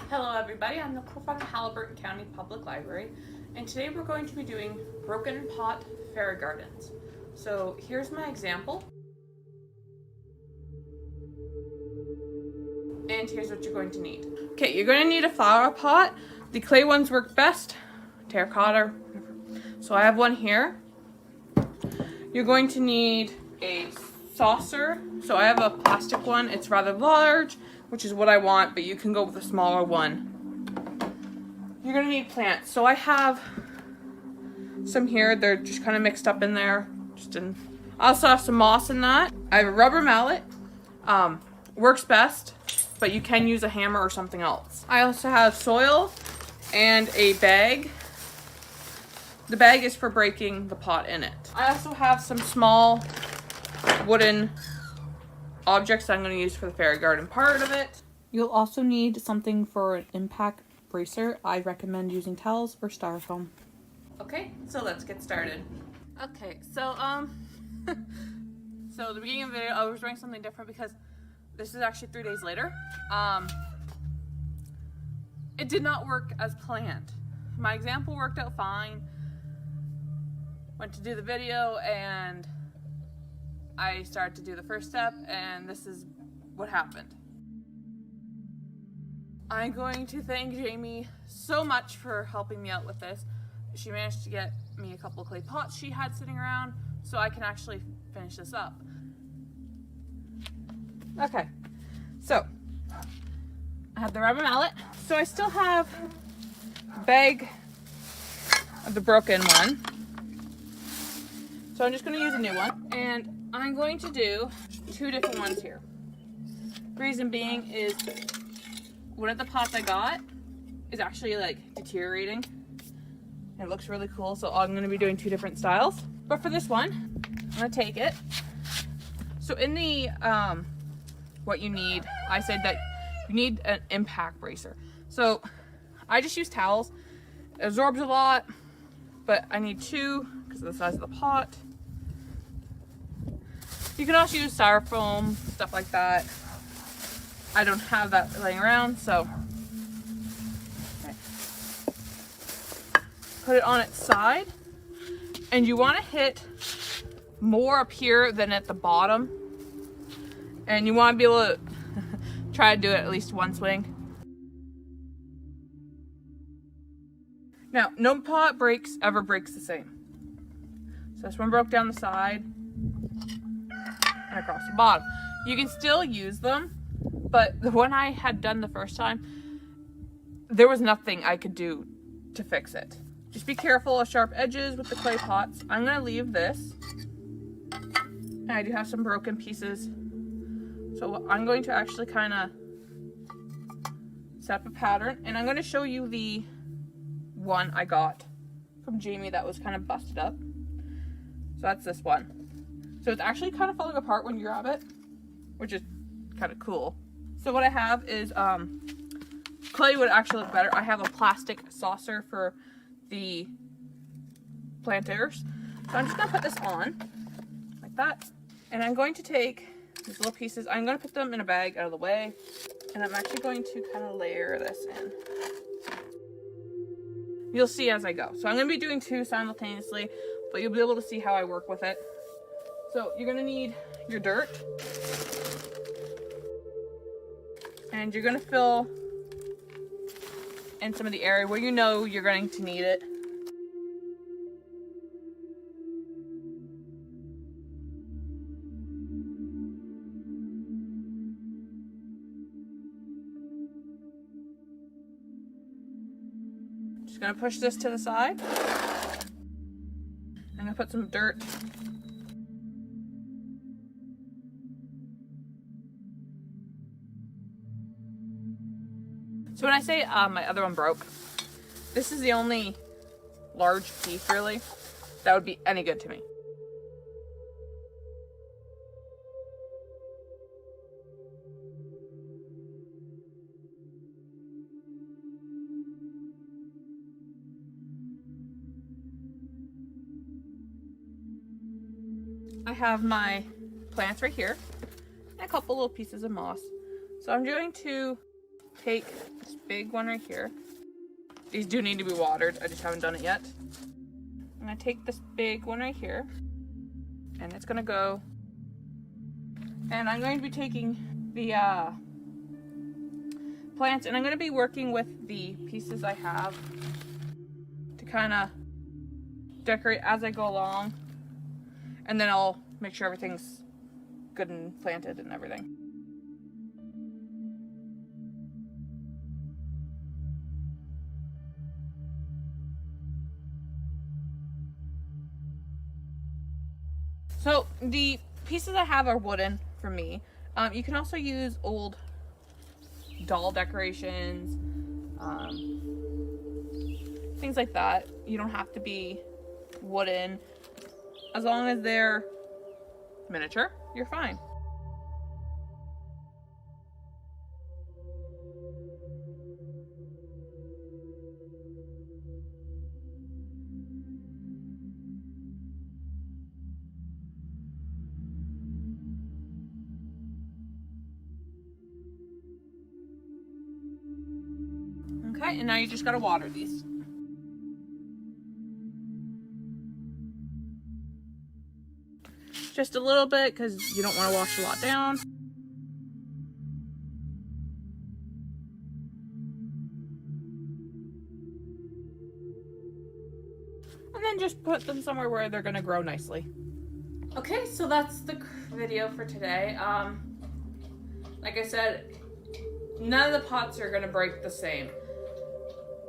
Hello everybody, I'm Nicole from the Halliburton County Public Library, and today we're going to be doing broken pot fairy gardens. So here's my example, and here's what you're going to need. Okay, you're going to need a flower pot. The clay ones work best, terracotta, whatever. So I have one here. You're going to need a saucer. So I have a plastic one, it's rather large, which is what I want, but you can go with a smaller one. You're gonna need plants. So I have some here, they're just kind of mixed up in there. I also have some moss in that. I have a rubber mallet, works best, but you can use a hammer or something else. I also have soil and a bag. The bag is for breaking the pot in it. I also have some small wooden objects that I'm going to use for the fairy garden part of it. You'll also need something for an impact bracer. I recommend using towels or styrofoam. Okay, so let's get started. Okay, so so the beginning of the video I was doing something different because this is actually 3 days later. It did not work as planned. My example worked out fine. Went to do the video and I started to do the first step, and this is what happened. I'm going to thank Jamie so much for helping me out with this. She managed to get me a couple of clay pots she had sitting around so I can actually finish this up. Okay, so I have the rubber mallet. So I still have a bag of the broken one. So I'm just going to use a new one, and I'm going to do two different ones here. Reason being is one of the pots I got is actually like deteriorating. It looks really cool, so I'm going to be doing two different styles. But for this one, I'm going to take it. So in the what you need, I said that you need an impact bracer. So I just use towels. It absorbs a lot, but I need two because of the size of the pot. You can also use styrofoam, stuff like that. I don't have that laying around, so okay. Put it on its side, and you want to hit more up here than at the bottom, and you want to be able to try to do it at least one swing. Now, no pot ever breaks the same. So this one broke down the side and across the bottom. You can still use them, but the one I had done the first time, there was nothing I could do to fix it. Just be careful of sharp edges with the clay pots. I'm going to leave this, and I do have some broken pieces, so I'm going to actually kind of set up a pattern, and I'm going to show you the one I got from Jamie that was kind of busted up. So that's this one. So it's actually kind of falling apart when you grab it, which is kind of cool. So what I have is, clay would actually look better. I have a plastic saucer for the planters. So I'm just gonna put this on, like that. And I'm going to take these little pieces, I'm gonna put them in a bag out of the way, and I'm actually going to kind of layer this in. You'll see as I go. So I'm gonna be doing two simultaneously, but you'll be able to see how I work with it. So you're gonna need your dirt, and you're gonna fill in some of the area where you know you're going to need it. Just gonna push this to the side. I'm gonna put some dirt. So when I say my other one broke, this is the only large piece really that would be any good to me. I have my plants right here and a couple little pieces of moss. So I'm going to take this big one right here. These do need to be watered. I just haven't done it yet. I'm gonna take this big one right here, and it's gonna go. And I'm going to be taking the plants, and I'm gonna be working with the pieces I have to kind of decorate as I go along, and then I'll make sure everything's good and planted and everything. So the pieces I have are wooden for me. You can also use old doll decorations, things like that. You don't have to be wooden. As long as they're miniature, you're fine. Okay, and now you just gotta water these. Just a little bit, because you don't want to wash a lot down. And then just put them somewhere where they're gonna grow nicely. Okay, so that's the video for today. Like I said, none of the pots are gonna break the same.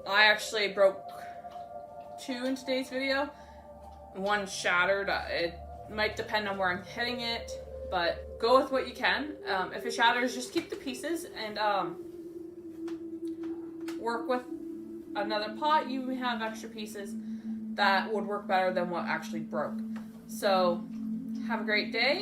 I actually broke 2 in today's video. One shattered. It might depend on where I'm hitting it, but go with what you can. If it shatters, just keep the pieces and work with another pot. You have extra pieces that would work better than what actually broke. So have a great day.